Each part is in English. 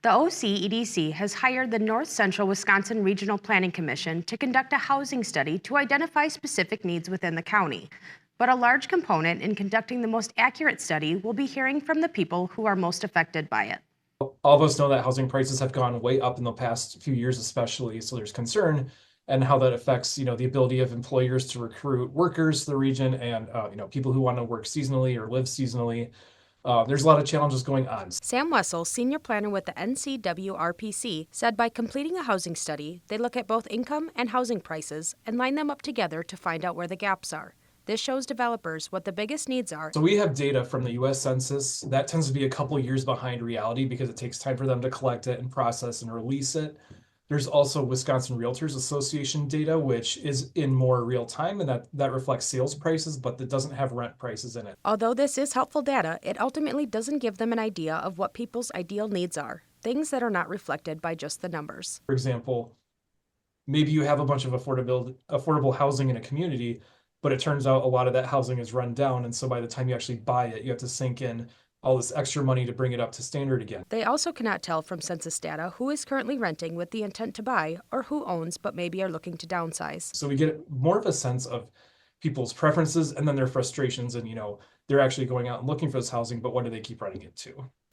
The OCEDC has hired the North Central Wisconsin Regional Planning Commission to conduct a housing study to identify specific needs within the county. But a large component in conducting the most accurate study will be hearing from the people who are most affected by it. All of us know that housing prices have gone way up in the past few years, especially. So there's concern and how that affects, the ability of employers to recruit workers to the region and, people who want to work seasonally or live seasonally. There's a lot of challenges going on. Sam Wessel, senior planner with the NCWRPC, said by completing a housing study, they look at both income and housing prices and line them up together to find out where the gaps are. This shows developers what the biggest needs are. So we have data from the US Census that tends to be a couple years behind reality because it takes time for them to collect it and process and release it. There's also Wisconsin Realtors Association data, which is in more real time, and that reflects sales prices, but that doesn't have rent prices in it. Although this is helpful data, it ultimately doesn't give them an idea of what people's ideal needs are, things that are not reflected by just the numbers. For example, maybe you have a bunch of affordable housing in a community, but it turns out a lot of that housing is run down. And so by the time you actually buy it, you have to sink in all this extra money to bring it up to standard again. They also cannot tell from census data who is currently renting with the intent to buy or who owns but maybe are looking to downsize. So we get more of a sense of people's preferences and then their frustrations. And, they're actually going out and looking for this housing, but what do they keep running into?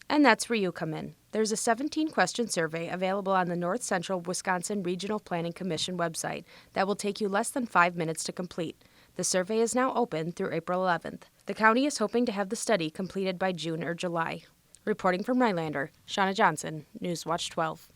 And that's where you come in. There's a 17-question survey available on the North Central Wisconsin Regional Planning Commission website that will take you less than 5 minutes to complete. The survey is now open through April 11th. The county is hoping to have the study completed by June or July. Reporting from Rylander, Shauna Johnson, Newswatch 12.